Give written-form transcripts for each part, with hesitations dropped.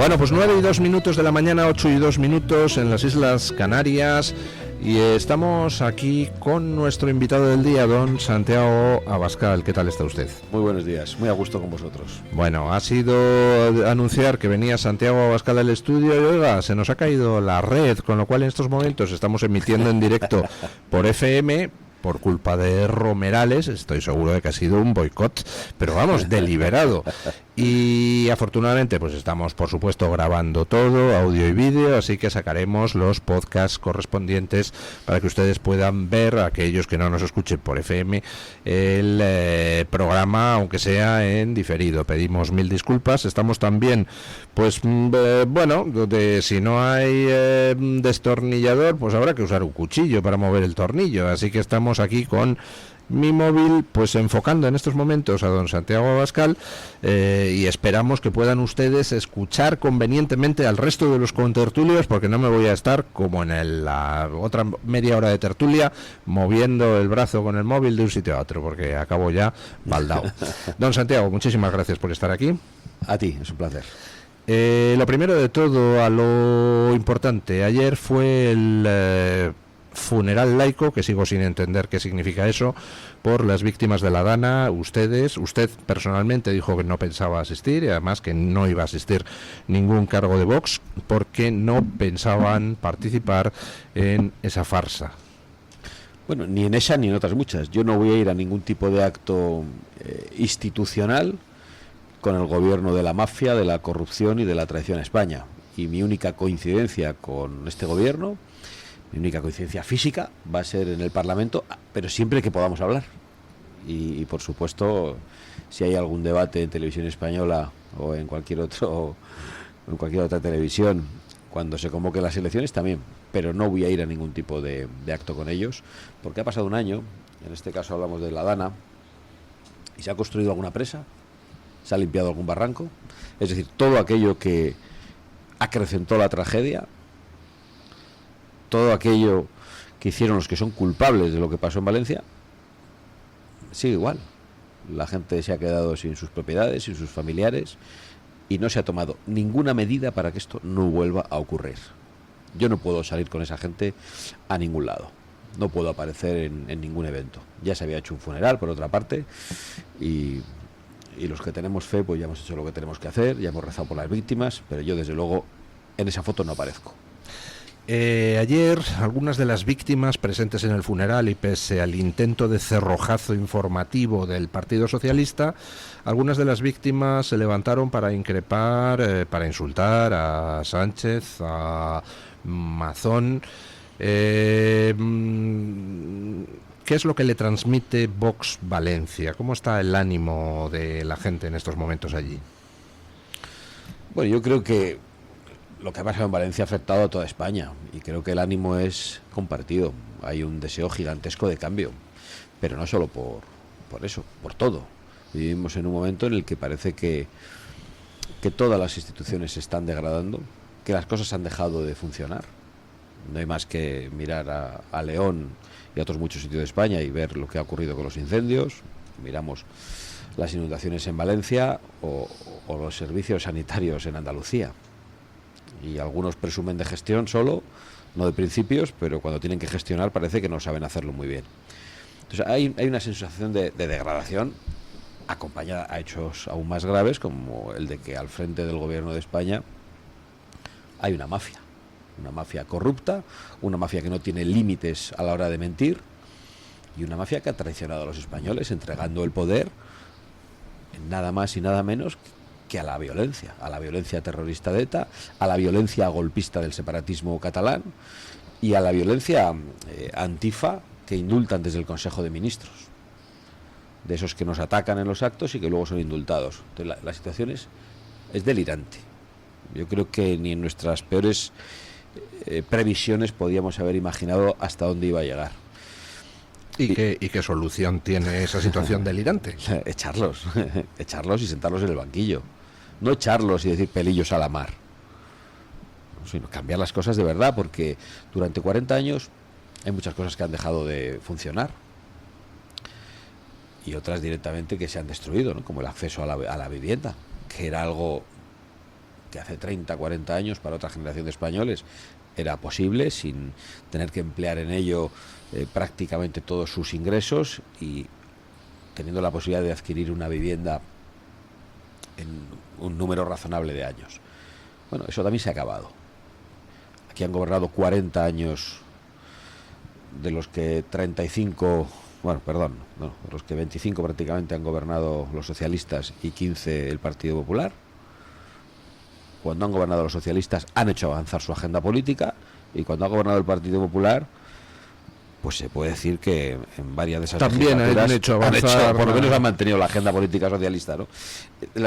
Bueno, pues 9:02 de la mañana, 8:02 en las Islas Canarias, y estamos aquí con nuestro invitado del día, don Santiago Abascal. ¿Qué tal está usted? Muy buenos días, muy a gusto con vosotros. Bueno, ha sido anunciar que venía Santiago Abascal al estudio y oiga, se nos ha caído la red, con lo cual en estos momentos estamos emitiendo en directo por FM. Por culpa de Romerales, estoy seguro de que ha sido un boicot, pero vamos, deliberado. Y afortunadamente pues estamos por supuesto grabando todo, audio y vídeo, así que sacaremos los podcasts correspondientes para que ustedes puedan ver, aquellos que no nos escuchen por FM, el programa, aunque sea en diferido. Pedimos mil disculpas. Estamos también pues bueno, si no hay destornillador, pues habrá que usar un cuchillo para mover el tornillo, así que estamos aquí con mi móvil pues enfocando en estos momentos a don Santiago Abascal, y esperamos que puedan ustedes escuchar convenientemente al resto de los contertulios, porque no me voy a estar como en la otra media hora de tertulia moviendo el brazo con el móvil de un sitio a otro, porque acabo ya baldao. Don Santiago, muchísimas gracias por estar aquí. A ti, es un placer. Lo primero de todo, a lo importante, ayer fue el funeral laico, que sigo sin entender qué significa eso, por las víctimas de la Dana. Usted personalmente dijo que no pensaba asistir, y además que no iba a asistir ningún cargo de Vox porque no pensaban participar en esa farsa. Bueno, ni en esa ni en otras muchas. Yo no voy a ir a ningún tipo de acto institucional con el gobierno de la mafia, de la corrupción y de la traición a España. Y mi única coincidencia con este gobierno, mi única coincidencia física, va a ser en el Parlamento, pero siempre que podamos hablar. Y por supuesto, si hay algún debate en Televisión Española o en cualquier otra televisión, cuando se convoquen las elecciones también. Pero no voy a ir a ningún tipo de acto con ellos, porque ha pasado un año, en este caso hablamos de la Dana, y se ha construido alguna presa, se ha limpiado algún barranco, es decir, todo aquello que acrecentó la tragedia, todo aquello que hicieron los que son culpables de lo que pasó en Valencia, sigue igual. La gente se ha quedado sin sus propiedades, sin sus familiares, y no se ha tomado ninguna medida para que esto no vuelva a ocurrir. Yo no puedo salir con esa gente a ningún lado, no puedo aparecer en ningún evento. Ya se había hecho un funeral, por otra parte, y los que tenemos fe, pues ya hemos hecho lo que tenemos que hacer, ya hemos rezado por las víctimas, pero yo desde luego en esa foto no aparezco. Ayer algunas de las víctimas presentes en el funeral, y pese al intento de cerrojazo informativo del Partido Socialista, algunas de las víctimas se levantaron para increpar, para insultar a Sánchez, a Mazón. ¿Qué es lo que le transmite Vox Valencia? ¿Cómo está el ánimo de la gente en estos momentos allí? Bueno, yo creo que lo que ha pasado en Valencia ha afectado a toda España, y creo que el ánimo es compartido. Hay un deseo gigantesco de cambio, pero no solo por eso, por todo. Vivimos en un momento en el que parece que todas las instituciones se están degradando, que las cosas han dejado de funcionar. No hay más que mirar a León y a otros muchos sitios de España y ver lo que ha ocurrido con los incendios. Miramos las inundaciones en Valencia o los servicios sanitarios en Andalucía. Y algunos presumen de gestión solo, no de principios, pero cuando tienen que gestionar parece que no saben hacerlo muy bien. Entonces hay una sensación de degradación, acompañada a hechos aún más graves, como el de que al frente del gobierno de España hay una mafia corrupta, una mafia que no tiene límites a la hora de mentir, y una mafia que ha traicionado a los españoles entregando el poder en nada más y nada menos que a la violencia terrorista de ETA, a la violencia golpista del separatismo catalán y a la violencia antifa que indultan desde el Consejo de Ministros, de esos que nos atacan en los actos y que luego son indultados. Entonces, la situación es delirante. Yo creo que ni en nuestras peores previsiones podíamos haber imaginado hasta dónde iba a llegar. ¿Y qué solución tiene esa situación delirante? Echarlos y sentarlos en el banquillo. No echarlos y decir pelillos a la mar, sino cambiar las cosas de verdad, porque durante 40 años hay muchas cosas que han dejado de funcionar y otras directamente que se han destruido, ¿no? Como el acceso a la vivienda, que era algo que hace 30, 40 años para otra generación de españoles era posible, sin tener que emplear en ello prácticamente todos sus ingresos y teniendo la posibilidad de adquirir una vivienda en un número razonable de años. Bueno, eso también se ha acabado. Aquí han gobernado 40 años, de los que 35, bueno, perdón, no, de los que 25 prácticamente han gobernado los socialistas y 15 el Partido Popular. Cuando han gobernado los socialistas han hecho avanzar su agenda política, y cuando ha gobernado el Partido Popular, pues se puede decir que en varias de esas también han hecho avanzar, por lo menos han mantenido la agenda política socialista, ¿no?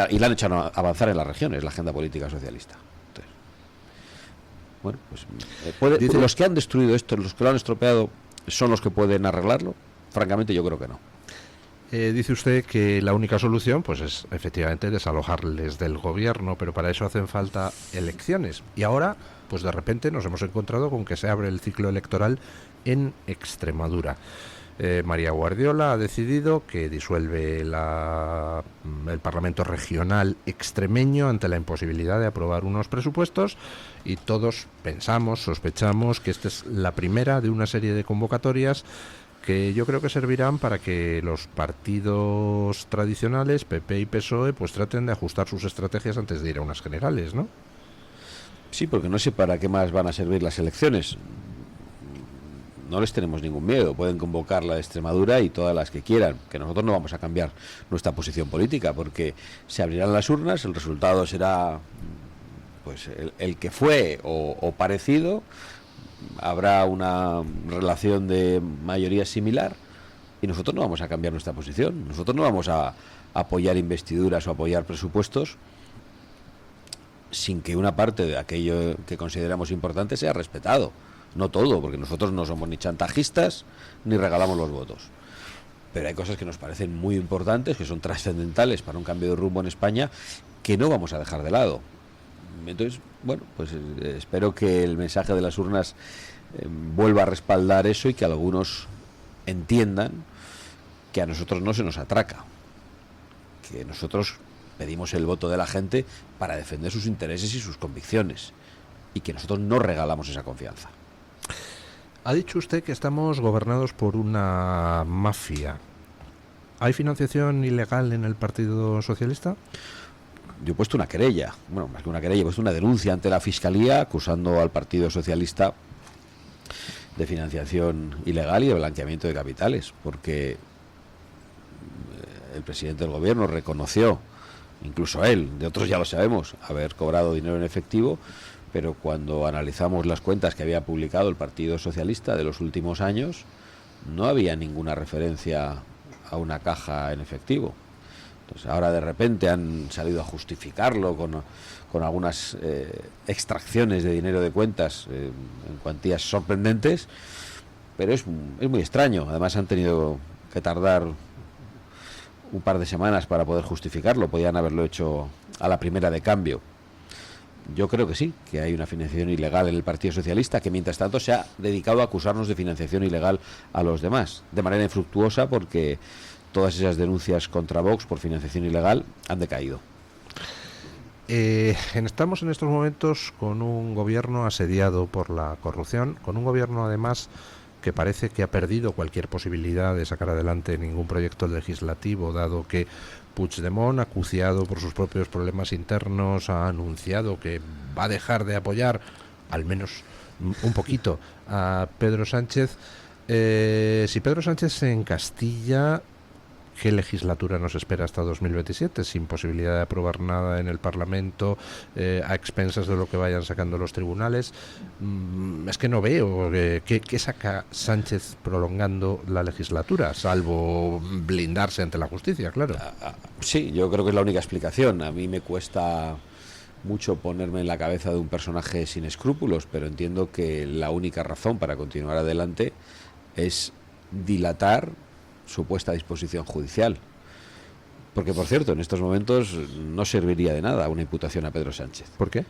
Y la han hecho avanzar en las regiones, la agenda política socialista. Entonces, bueno, pues los que han destruido esto, los que lo han estropeado, ¿son los que pueden arreglarlo? Francamente yo creo que no. Dice usted que la única solución pues es efectivamente desalojarles del gobierno, pero para eso hacen falta elecciones. Y ahora, pues de repente nos hemos encontrado con que se abre el ciclo electoral en Extremadura. María Guardiola ha decidido que disuelve el Parlamento Regional extremeño ante la imposibilidad de aprobar unos presupuestos, y todos sospechamos que esta es la primera de una serie de convocatorias que yo creo que servirán para que los partidos tradicionales, PP y PSOE, pues traten de ajustar sus estrategias antes de ir a unas generales, ¿no? Sí, porque no sé para qué más van a servir las elecciones. No les tenemos ningún miedo, pueden convocar la de Extremadura y todas las que quieran, que nosotros no vamos a cambiar nuestra posición política, porque se abrirán las urnas, el resultado será pues el que fue o parecido. Habrá una relación de mayoría similar y nosotros no vamos a cambiar nuestra posición. Nosotros no vamos a apoyar investiduras o apoyar presupuestos sin que una parte de aquello que consideramos importante sea respetado. No todo, porque nosotros no somos ni chantajistas ni regalamos los votos. Pero hay cosas que nos parecen muy importantes, que son trascendentales para un cambio de rumbo en España, que no vamos a dejar de lado. Entonces, bueno, pues espero que el mensaje de las urnas vuelva a respaldar eso y que algunos entiendan que a nosotros no se nos atraca, que nosotros pedimos el voto de la gente para defender sus intereses y sus convicciones, y que nosotros no regalamos esa confianza. Ha dicho usted que estamos gobernados por una mafia. ¿Hay financiación ilegal en el Partido Socialista? Yo he puesto una querella, bueno, más que una querella, he puesto una denuncia ante la Fiscalía acusando al Partido Socialista de financiación ilegal y de blanqueamiento de capitales, porque el presidente del gobierno reconoció, incluso él, de otros ya lo sabemos, haber cobrado dinero en efectivo, pero cuando analizamos las cuentas que había publicado el Partido Socialista de los últimos años, no había ninguna referencia a una caja en efectivo. Entonces ahora de repente han salido a justificarlo con algunas extracciones de dinero de cuentas en cuantías sorprendentes, pero es muy extraño. Además han tenido que tardar un par de semanas para poder justificarlo. Podían haberlo hecho a la primera de cambio. Yo creo que sí, que hay una financiación ilegal en el Partido Socialista, que mientras tanto se ha dedicado a acusarnos de financiación ilegal a los demás, de manera infructuosa, porque todas esas denuncias contra Vox por financiación ilegal han decaído. Estamos en estos momentos con un gobierno asediado por la corrupción, con un gobierno además que parece que ha perdido cualquier posibilidad de sacar adelante ningún proyecto legislativo, dado que Puigdemont, acuciado por sus propios problemas internos, ha anunciado que va a dejar de apoyar, al menos un poquito, a Pedro Sánchez. Si Pedro Sánchez se encastilla, ¿qué legislatura nos espera hasta 2027? Sin posibilidad de aprobar nada en el Parlamento, a expensas de lo que vayan sacando los tribunales. Es que no veo qué saca Sánchez prolongando la legislatura, salvo blindarse ante la justicia, claro. Sí, yo creo que es la única explicación. A mí me cuesta mucho ponerme en la cabeza de un personaje sin escrúpulos, pero entiendo que la única razón para continuar adelante es dilatar su puesta a disposición judicial. Porque, por cierto, en estos momentos no serviría de nada una imputación a Pedro Sánchez. ¿Por qué?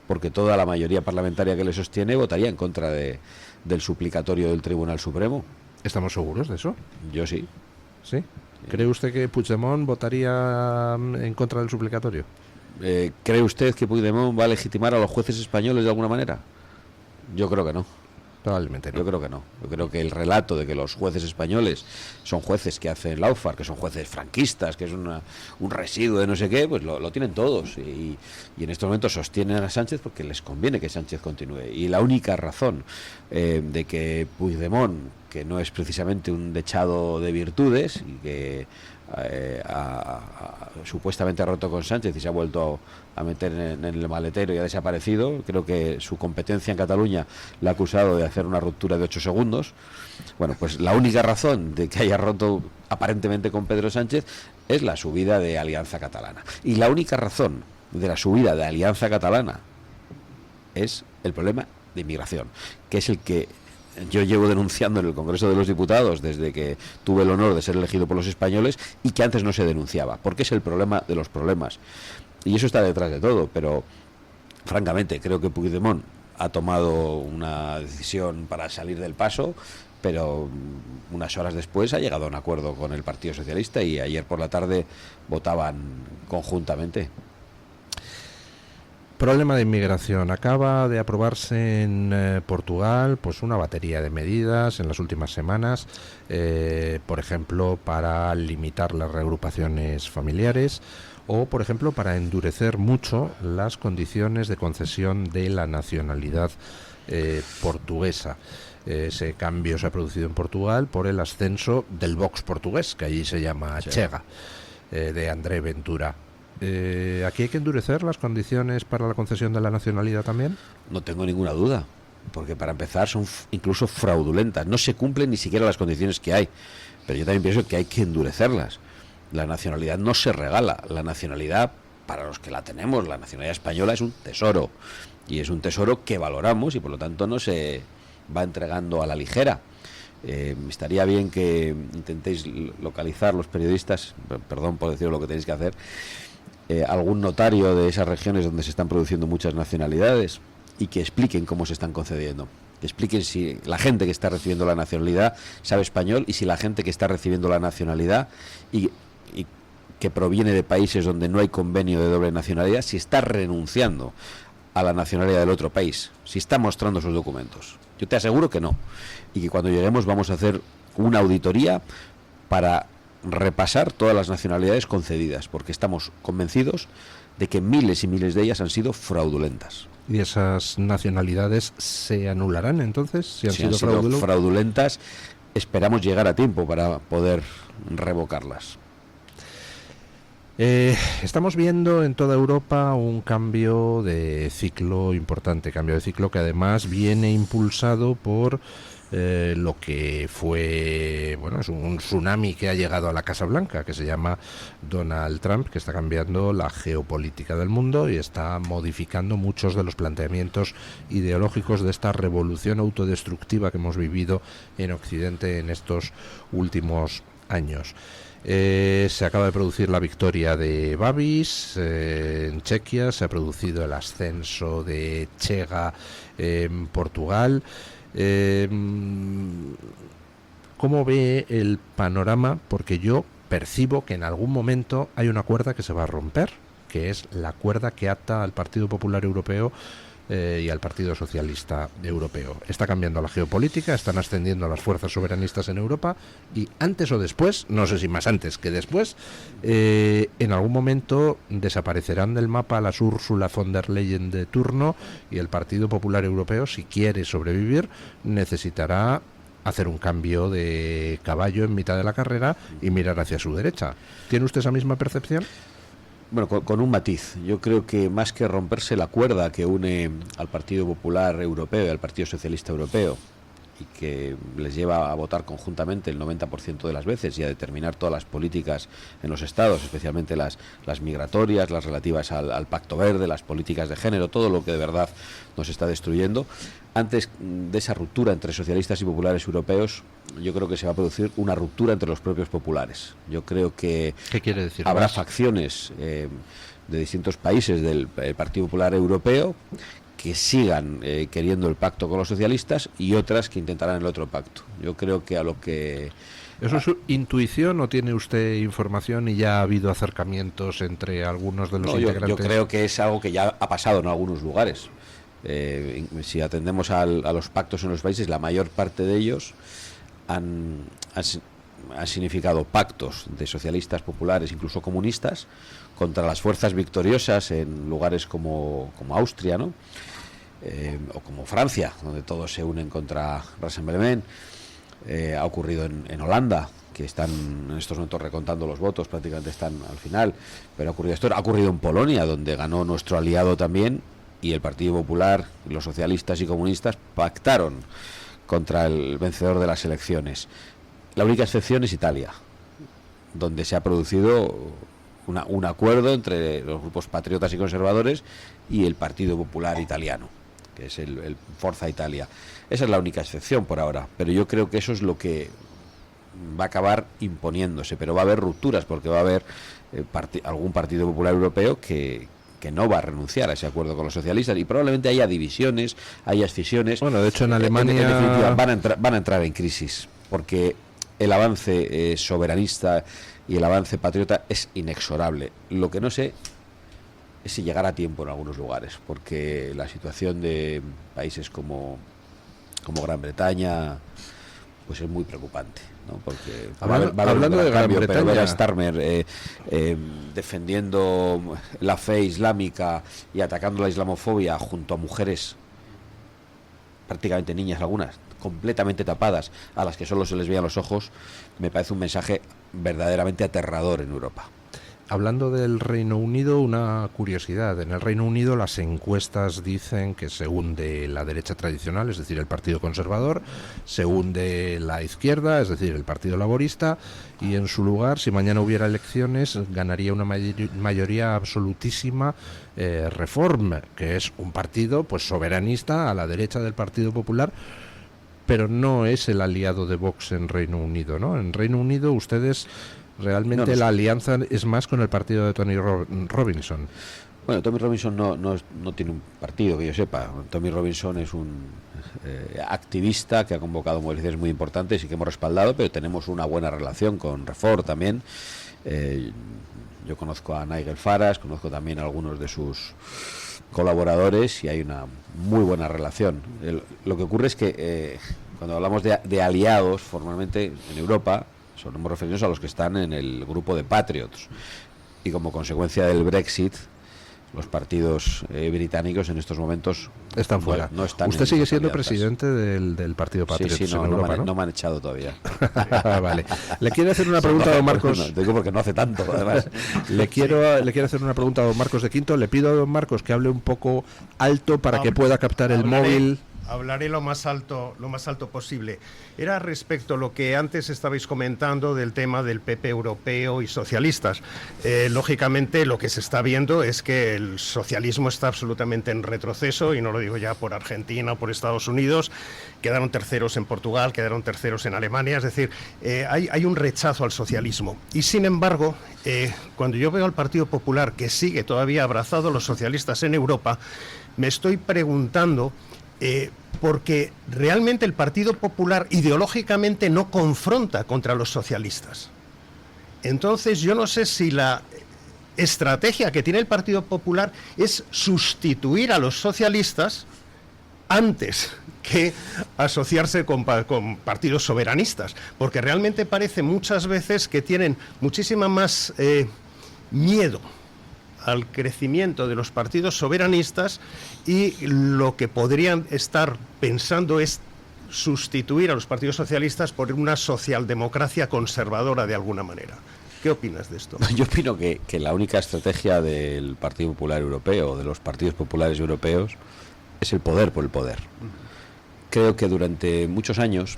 Porque toda la mayoría parlamentaria que le sostiene votaría en contra del suplicatorio del Tribunal Supremo. ¿Estamos seguros de eso? Yo sí. ¿Sí? ¿Cree usted que Puigdemont votaría en contra del suplicatorio? ¿Cree usted que Puigdemont va a legitimar a los jueces españoles de alguna manera? Yo creo que no. Probablemente no. Yo creo que no. Yo creo que el relato de que los jueces españoles son jueces que hacen Lawfare, que son jueces franquistas, que es un residuo de no sé qué, pues lo tienen todos. Y en estos momentos sostienen a Sánchez porque les conviene que Sánchez continúe. Y la única razón de que Puigdemont, que no es precisamente un dechado de virtudes y que supuestamente ha roto con Sánchez y se ha vuelto a meter en el maletero y ha desaparecido. Creo que su competencia en Cataluña le ha acusado de hacer una ruptura de 8 segundos. Bueno, pues la única razón de que haya roto aparentemente con Pedro Sánchez es la subida de Alianza Catalana. Y la única razón de la subida de Alianza Catalana es el problema de inmigración, que es el que yo llevo denunciando en el Congreso de los Diputados desde que tuve el honor de ser elegido por los españoles y que antes no se denunciaba, porque es el problema de los problemas. Y eso está detrás de todo, pero francamente creo que Puigdemont ha tomado una decisión para salir del paso, pero unas horas después ha llegado a un acuerdo con el Partido Socialista y ayer por la tarde votaban conjuntamente. Problema de inmigración. Acaba de aprobarse en Portugal pues una batería de medidas en las últimas semanas, por ejemplo, para limitar las reagrupaciones familiares o, por ejemplo, para endurecer mucho las condiciones de concesión de la nacionalidad portuguesa. Ese cambio se ha producido en Portugal por el ascenso del Vox portugués, que allí se llama Chega, de André Ventura. ¿Aquí hay que endurecer las condiciones para la concesión de la nacionalidad también? No tengo ninguna duda, porque para empezar son incluso fraudulentas, no se cumplen ni siquiera las condiciones que hay, pero yo también pienso que hay que endurecerlas. La nacionalidad no se regala, la nacionalidad, para los que la tenemos, la nacionalidad española es un tesoro, y es un tesoro que valoramos y por lo tanto no se va entregando a la ligera. Estaría bien que intentéis localizar los periodistas, perdón por deciros lo que tenéis que hacer, algún notario de esas regiones donde se están produciendo muchas nacionalidades y que expliquen cómo se están concediendo, que expliquen si la gente que está recibiendo la nacionalidad sabe español y si la gente que está recibiendo la nacionalidad y que proviene de países donde no hay convenio de doble nacionalidad, si está renunciando a la nacionalidad del otro país, si está mostrando sus documentos. Yo te aseguro que no, y que cuando lleguemos vamos a hacer una auditoría para repasar todas las nacionalidades concedidas, porque estamos convencidos de que miles y miles de ellas han sido fraudulentas. ¿Y esas nacionalidades se anularán entonces? Si han sido fraudulentas, esperamos llegar a tiempo para poder revocarlas. Estamos viendo en toda Europa un cambio de ciclo importante, cambio de ciclo que además viene impulsado por lo que fue, bueno, es un tsunami que ha llegado a la Casa Blanca, que se llama Donald Trump, que está cambiando la geopolítica del mundo y está modificando muchos de los planteamientos ideológicos de esta revolución autodestructiva que hemos vivido en Occidente en estos últimos años. Se acaba de producir la victoria de Babis en Chequia, se ha producido el ascenso de Chega en Portugal. ¿Cómo ve el panorama? Porque yo percibo que en algún momento hay una cuerda que se va a romper, que es la cuerda que ata al Partido Popular Europeo y al Partido Socialista Europeo. Está cambiando la geopolítica, están ascendiendo las fuerzas soberanistas en Europa y antes o después, no sé si más antes que después, en algún momento desaparecerán del mapa las Ursula von der Leyen de turno y el Partido Popular Europeo, si quiere sobrevivir, necesitará hacer un cambio de caballo en mitad de la carrera y mirar hacia su derecha. ¿Tiene usted esa misma percepción? Bueno, con un matiz. Yo creo que más que romperse la cuerda que une al Partido Popular Europeo y al Partido Socialista Europeo y que les lleva a votar conjuntamente el 90% de las veces y a determinar todas las políticas en los estados, especialmente las migratorias, las relativas al Pacto Verde, las políticas de género, todo lo que de verdad nos está destruyendo. Antes de esa ruptura entre socialistas y populares europeos, yo creo que se va a producir una ruptura entre los propios populares. Yo creo que ¿qué quiere decir? Habrá facciones de distintos países del Partido Popular Europeo que sigan queriendo el pacto con los socialistas y otras que intentarán el otro pacto. Yo creo que a lo que ¿Eso es intuición o tiene usted información y ya ha habido acercamientos entre algunos de los integrantes? Yo creo que es algo que ya ha pasado en algunos lugares. Si atendemos a los pactos en los países, la mayor parte de ellos han significado pactos de socialistas, populares, incluso comunistas, contra las fuerzas victoriosas en lugares como Austria, ¿no? O como Francia, donde todos se unen contra Rassemblement. Ha ocurrido en Holanda, que están en estos momentos recontando los votos, prácticamente están al final, pero ha ocurrido en Polonia, donde ganó nuestro aliado también, y el Partido Popular, los socialistas y comunistas pactaron contra el vencedor de las elecciones. La única excepción es Italia, donde se ha producido un acuerdo entre los grupos patriotas y conservadores y el Partido Popular italiano, que es el Forza Italia. Esa es la única excepción por ahora, pero yo creo que eso es lo que va a acabar imponiéndose, pero va a haber rupturas, porque va a haber algún Partido Popular Europeo que no va a renunciar a ese acuerdo con los socialistas, y probablemente haya divisiones, haya escisiones. Bueno, de hecho en Alemania en definitiva, van a entrar en crisis, porque el avance soberanista y el avance patriota es inexorable. Lo que no sé es si llegará a tiempo en algunos lugares, porque la situación de países como Gran Bretaña pues es muy preocupante, ¿no? Porque hablando de Gran Bretaña, pero ver a Starmer defendiendo la fe islámica y atacando la islamofobia junto a mujeres, prácticamente niñas algunas, completamente tapadas, a las que solo se les veían los ojos, me parece un mensaje verdaderamente aterrador en Europa. Hablando del Reino Unido, una curiosidad. En el Reino Unido las encuestas dicen que se hunde la derecha tradicional, es decir, el Partido Conservador, se hunde la izquierda, es decir, el Partido Laborista, y en su lugar, si mañana hubiera elecciones, ganaría una mayoría absolutísima Reform, que es un partido pues soberanista a la derecha del Partido Popular, pero no es el aliado de Vox en Reino Unido, ¿no? En Reino Unido ustedes... Realmente la alianza es más con el partido de Tommy Robinson. Bueno, Tommy Robinson no tiene un partido, que yo sepa. Tommy Robinson es un activista que ha convocado movilizaciones muy importantes y que hemos respaldado, pero tenemos una buena relación con Reform también. Yo conozco a Nigel Farage, conozco también a algunos de sus colaboradores y hay una muy buena relación. Lo que ocurre es que cuando hablamos de aliados formalmente en Europa, somos referidos a los que están en el grupo de Patriots, y como consecuencia del Brexit los partidos británicos en estos momentos están fuera. No están. Usted sigue siendo presidente del partido Patriots en Europa, ¿no? No me han echado todavía. Vale. Le quiero hacer una pregunta a don Marcos. No, digo porque no hace tanto, además. Le quiero hacer una pregunta a don Marcos de Quinto. Le pido a don Marcos que hable un poco alto para que pueda captar el móvil. Hablaré lo más alto posible. Era respecto a lo que antes estabais comentando del tema del PP europeo y socialistas. Lógicamente lo que se está viendo es que el socialismo está absolutamente en retroceso, y no lo digo ya por Argentina o por Estados Unidos. Quedaron terceros en Portugal, quedaron terceros en Alemania. Es decir, hay un rechazo al socialismo. Y sin embargo, cuando yo veo al Partido Popular, que sigue todavía abrazado a los socialistas en Europa, me estoy preguntando... porque realmente el Partido Popular ideológicamente no confronta contra los socialistas. Entonces yo no sé si la estrategia que tiene el Partido Popular es sustituir a los socialistas antes que asociarse con partidos soberanistas, porque realmente parece muchas veces que tienen muchísima más miedo al crecimiento de los partidos soberanistas, y lo que podrían estar pensando es sustituir a los partidos socialistas por una socialdemocracia conservadora de alguna manera. ¿Qué opinas de esto? Yo opino que la única estrategia del Partido Popular Europeo, de los partidos populares europeos, es el poder por el poder. Creo que durante muchos años,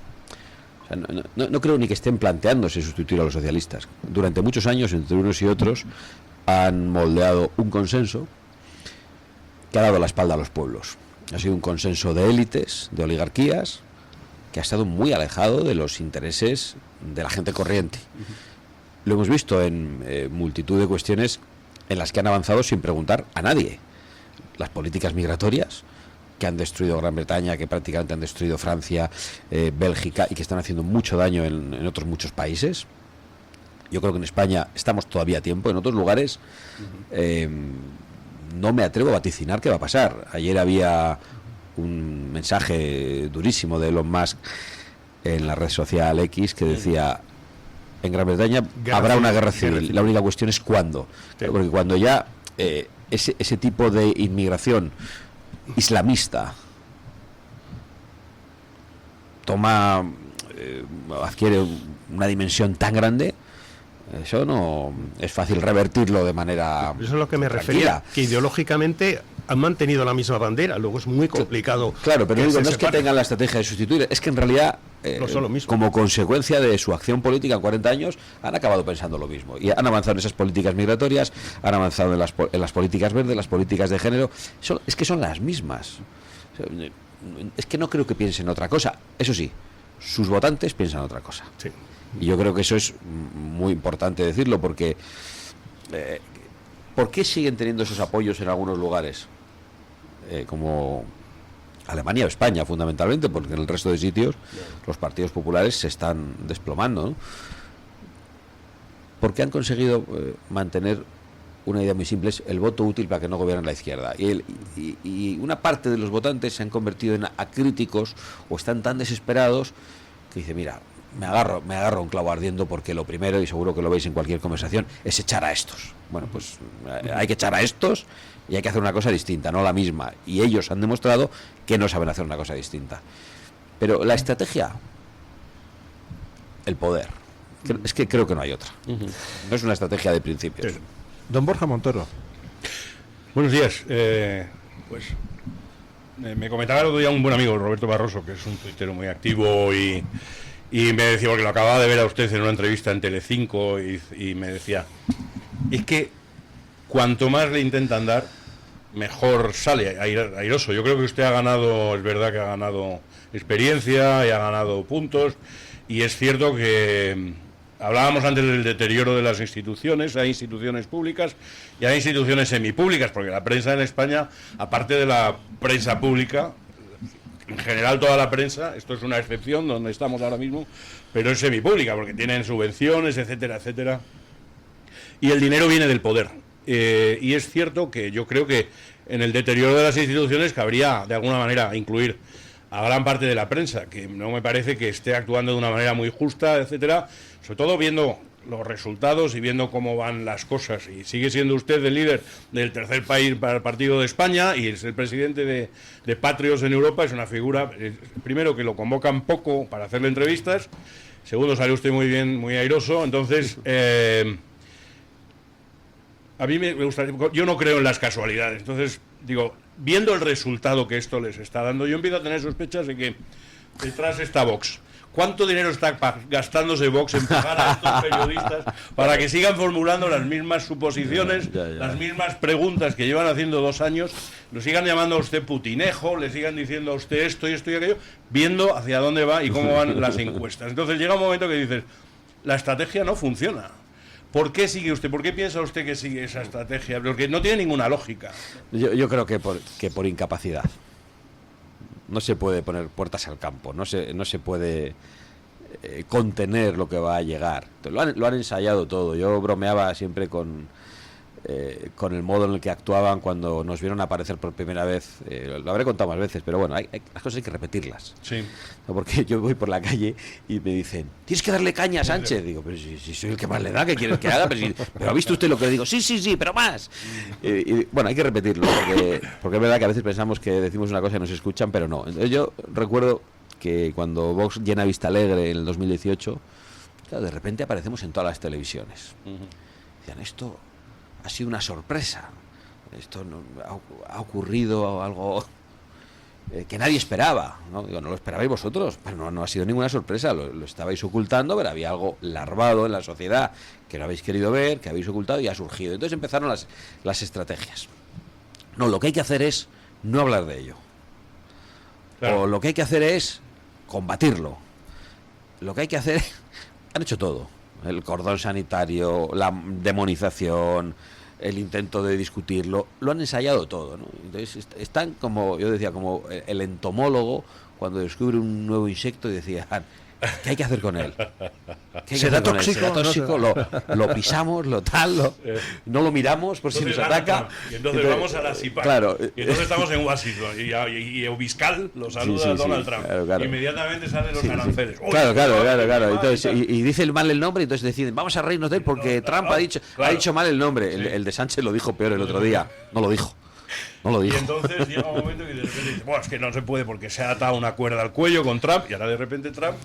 o sea, no creo ni que estén planteándose sustituir a los socialistas. Durante muchos años, entre unos y otros, han moldeado un consenso que ha dado la espalda a los pueblos. Ha sido un consenso de élites, de oligarquías, que ha estado muy alejado de los intereses de la gente corriente. Lo hemos visto en multitud de cuestiones en las que han avanzado sin preguntar a nadie. Las políticas migratorias que han destruido Gran Bretaña, que prácticamente han destruido Francia, Bélgica, y que están haciendo mucho daño en otros muchos países. Yo creo que en España estamos todavía a tiempo. En otros lugares no me atrevo a vaticinar qué va a pasar. Ayer había un mensaje durísimo de Elon Musk en la red social X que decía: en Gran Bretaña habrá una guerra civil. La única cuestión es cuándo. Sí. Porque cuando ya ese tipo de inmigración islamista adquiere una dimensión tan grande, eso no es fácil revertirlo de manera Eso es lo que me tranquila. refería, que ideológicamente han mantenido la misma bandera, luego es muy complicado. Claro, pero no es que separen. tengan la estrategia de sustituir, es que en realidad, No son lo mismo. como consecuencia de su acción política en 40 años, han acabado pensando lo mismo. Y han avanzado en esas políticas migratorias, han avanzado en las políticas verdes, las políticas de género. Es que son las mismas. O sea, es que no creo que piensen otra cosa. Eso sí, sus votantes piensan otra cosa. Sí. Y yo creo que eso es muy importante decirlo, porque ¿por qué siguen teniendo esos apoyos en algunos lugares? Como Alemania o España, fundamentalmente, porque en el resto de sitios los partidos populares se están desplomando, ¿no? Porque han conseguido mantener una idea muy simple: es el voto útil para que no gobierne la izquierda. Y una parte de los votantes se han convertido en acríticos, o están tan desesperados que dice: mira, me agarro a un clavo ardiendo, porque lo primero, y seguro que lo veis en cualquier conversación, es echar a estos. Bueno, pues hay que echar a estos y hay que hacer una cosa distinta, no la misma. Y ellos han demostrado que no saben hacer una cosa distinta. Pero la estrategia, el poder, es que creo que no hay otra. No es una estrategia de principios. Don Borja Montoro. Buenos días. Me comentaba el otro día un buen amigo, Roberto Barroso, que es un tuitero muy activo, y me decía, porque lo acababa de ver a usted en una entrevista en Telecinco, y me decía, es que cuanto más le intentan dar, mejor sale airoso. Yo creo que usted ha ganado, es verdad que ha ganado experiencia y ha ganado puntos, y es cierto que hablábamos antes del deterioro de las instituciones. Hay instituciones públicas y hay instituciones semipúblicas, porque la prensa en España, aparte de la prensa pública, en general toda la prensa, esto es una excepción donde estamos ahora mismo, pero es semipública, porque tienen subvenciones, etcétera, etcétera, y el dinero viene del poder. Y es cierto que yo creo que en el deterioro de las instituciones cabría de alguna manera incluir a gran parte de la prensa, que no me parece que esté actuando de una manera muy justa, etcétera, sobre todo viendo los resultados y viendo cómo van las cosas. Y sigue siendo usted el líder del tercer país para el Partido de España, y es el presidente de Patriots en Europa. Es una figura, primero, que lo convocan poco para hacerle entrevistas, segundo, sale usted muy bien, muy airoso. Entonces, a mí me gustaría, yo no creo en las casualidades, entonces digo, viendo el resultado que esto les está dando, yo empiezo a tener sospechas de que detrás está Vox. ¿Cuánto dinero está gastándose Vox en pagar a estos periodistas para que sigan formulando las mismas suposiciones, las mismas preguntas que llevan haciendo 2 años, lo sigan llamando a usted putinejo, le sigan diciendo a usted esto y esto y aquello, viendo hacia dónde va y cómo van las encuestas? Entonces llega un momento que dices, la estrategia no funciona. ¿Por qué sigue usted? ¿Por qué piensa usted que sigue esa estrategia? Porque no tiene ninguna lógica. Yo creo que por incapacidad. No se puede poner puertas al campo, no se puede contener lo que va a llegar. Lo han ensayado todo. Yo bromeaba siempre con el modo en el que actuaban cuando nos vieron aparecer por primera vez. Lo habré contado más veces, pero bueno, las cosas hay que repetirlas. Sí. ¿No? Porque yo voy por la calle y me dicen, tienes que darle caña a Sánchez. Digo, pero si soy el que más le da, ¿qué quieres que haga? Pero ¿ha visto usted lo que le digo? Sí, pero más. Y bueno, hay que repetirlo, porque es verdad que a veces pensamos que decimos una cosa y nos escuchan, pero no. Entonces yo recuerdo que cuando Vox llena Vista Alegre en el 2018, claro, de repente aparecemos en todas las televisiones. Decían, esto ha sido una sorpresa, esto no, ha ocurrido algo que nadie esperaba, ¿no? Digo, no lo esperabais vosotros, pero no ha sido ninguna sorpresa, lo estabais ocultando, pero había algo larvado en la sociedad que no habéis querido ver, que habéis ocultado y ha surgido. Entonces empezaron las estrategias. No, lo que hay que hacer es no hablar de ello. Claro. O lo que hay que hacer es combatirlo. Lo que hay que hacer... Han hecho todo. El cordón sanitario, la demonización, el intento de discutirlo, lo han ensayado todo, ¿no? Entonces están como, yo decía, como el entomólogo cuando descubre un nuevo insecto y decía, ¿qué hay que hacer con él? ¿Será tóxico? ¿Será tóxico? Lo pisamos, no lo miramos por si nos ataca. Y entonces vamos a la CIPAC. Claro. Y entonces estamos en Washington. Y Obiscal lo saluda a Donald Trump. Claro. Inmediatamente salen los aranceles. Claro. Entonces, y dice mal el nombre, y entonces deciden, vamos a reírnos de él porque Trump ha dicho mal el nombre. El de Sánchez lo dijo peor el otro día. No lo dijo. Y entonces llega un momento que de repente dice, es que no se puede porque se ha atado una cuerda al cuello con Trump, y ahora de repente Trump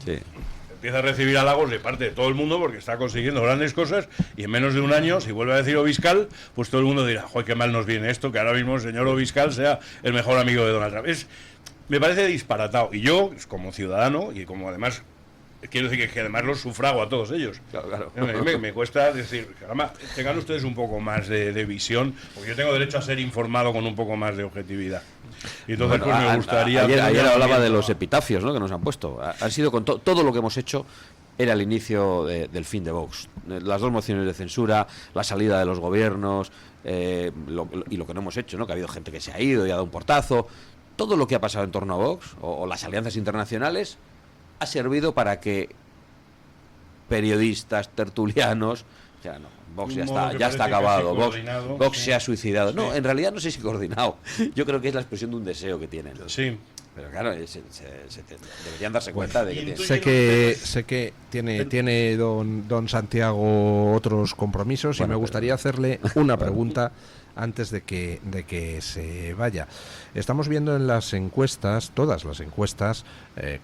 empieza a recibir halagos de parte de todo el mundo porque está consiguiendo grandes cosas, y en menos de un año, si vuelve a decir Obiscal, pues todo el mundo dirá, joder, qué mal nos viene esto, que ahora mismo el señor Obiscal sea el mejor amigo de Donald Trump. Me parece disparatado, y yo, como ciudadano, y como además... Quiero decir que además los sufrago a todos ellos. Claro. Me cuesta decir, caramba, tengan ustedes un poco más de visión, porque yo tengo derecho a ser informado con un poco más de objetividad. Y entonces pues me gustaría... Ayer hablaba de los epitafios, ¿no?, que nos han puesto. Han sido con todo lo que hemos hecho, era el inicio del fin de Vox. Las 2 mociones de censura, la salida de los gobiernos, y lo que no hemos hecho, ¿no?, que ha habido gente que se ha ido y ha dado un portazo. Todo lo que ha pasado en torno a Vox, o las alianzas internacionales, ha servido para que periodistas, tertulianos, Vox ya está acabado, Vox se ha suicidado. Sí. No, en realidad no sé si coordinado. Yo creo que es la expresión de un deseo que tienen. Sí. Pero claro, deberían darse cuenta de que sé que tiene don Santiago otros compromisos, y me gustaría hacerle una pregunta antes de que se vaya. Estamos viendo en las encuestas, todas las encuestas,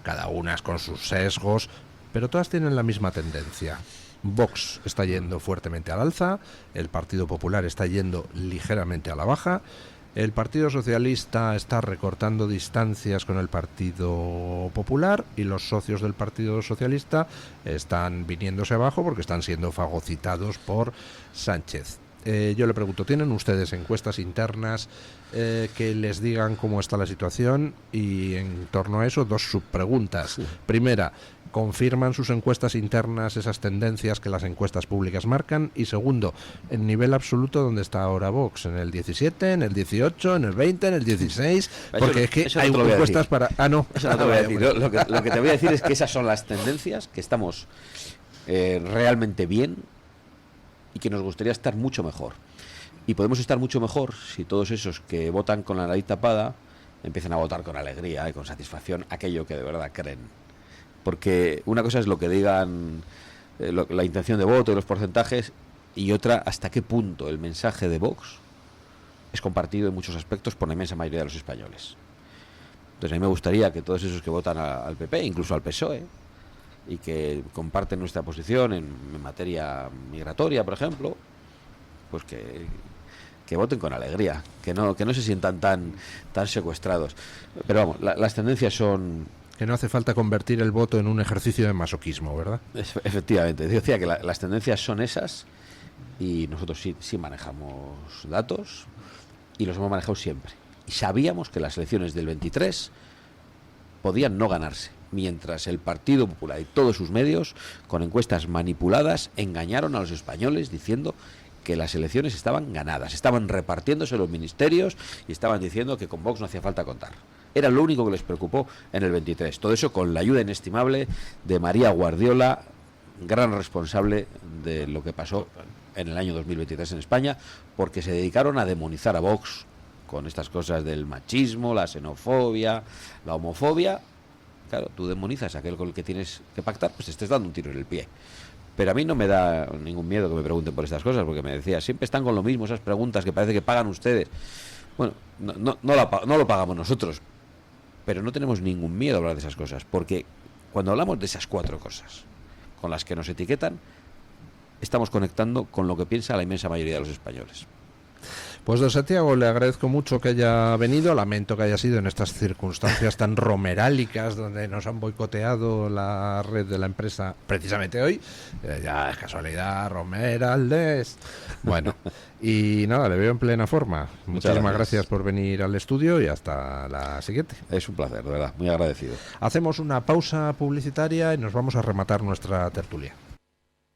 cada una con sus sesgos, pero todas tienen la misma tendencia. Vox está yendo fuertemente al alza, el Partido Popular está yendo ligeramente a la baja, el Partido Socialista está recortando distancias con el Partido Popular, y los socios del Partido Socialista están viniéndose abajo porque están siendo fagocitados por Sánchez. Yo le pregunto, ¿tienen ustedes encuestas internas que les digan cómo está la situación? Y en torno a eso, 2 subpreguntas. Sí. Primera, ¿confirman sus encuestas internas esas tendencias que las encuestas públicas marcan? Y segundo, en nivel absoluto, ¿dónde está ahora Vox? ¿En el 17, en el 18, en el 20, en el 16? Porque es que hay encuestas para... no. Eso no te voy a decir. Lo que te voy a decir es que esas son las tendencias, que estamos realmente bien, y que nos gustaría estar mucho mejor. Y podemos estar mucho mejor si todos esos que votan con la nariz tapada empiezan a votar con alegría y con satisfacción aquello que de verdad creen. Porque una cosa es lo que digan, la intención de voto y los porcentajes, y otra, hasta qué punto el mensaje de Vox es compartido en muchos aspectos por la inmensa mayoría de los españoles. Entonces a mí me gustaría que todos esos que votan al PP, incluso al PSOE, y que comparten nuestra posición en materia migratoria, por ejemplo, pues que voten con alegría, que no se sientan tan secuestrados. Pero vamos, las tendencias son... Que no hace falta convertir el voto en un ejercicio de masoquismo, ¿verdad? Efectivamente. Yo decía que las tendencias son esas, y nosotros sí manejamos datos, y los hemos manejado siempre. Y sabíamos que las elecciones del 23 podían no ganarse, mientras el Partido Popular y todos sus medios, con encuestas manipuladas, engañaron a los españoles diciendo que las elecciones estaban ganadas, estaban repartiéndose los ministerios y estaban diciendo que con Vox no hacía falta contar. Era lo único que les preocupó en el 23. Todo eso con la ayuda inestimable de María Guardiola, gran responsable de lo que pasó en el año 2023 en España, porque se dedicaron a demonizar a Vox con estas cosas del machismo, la xenofobia, la homofobia. Claro, tú demonizas a aquel con el que tienes que pactar, pues te estés dando un tiro en el pie. Pero a mí no me da ningún miedo que me pregunten por estas cosas, porque me decía, siempre están con lo mismo, esas preguntas que parece que pagan ustedes. Bueno, no lo pagamos nosotros, pero no tenemos ningún miedo a hablar de esas cosas, porque cuando hablamos de esas 4 cosas con las que nos etiquetan, estamos conectando con lo que piensa la inmensa mayoría de los españoles. Pues don Santiago, le agradezco mucho que haya venido, lamento que haya sido en estas circunstancias tan romerálicas donde nos han boicoteado la red de la empresa precisamente hoy, ya es casualidad, Romeraldes. Bueno, y nada, le veo en plena forma. Muchísimas gracias por venir al estudio y hasta la siguiente. Es un placer, de verdad, muy agradecido. Hacemos una pausa publicitaria y nos vamos a rematar nuestra tertulia.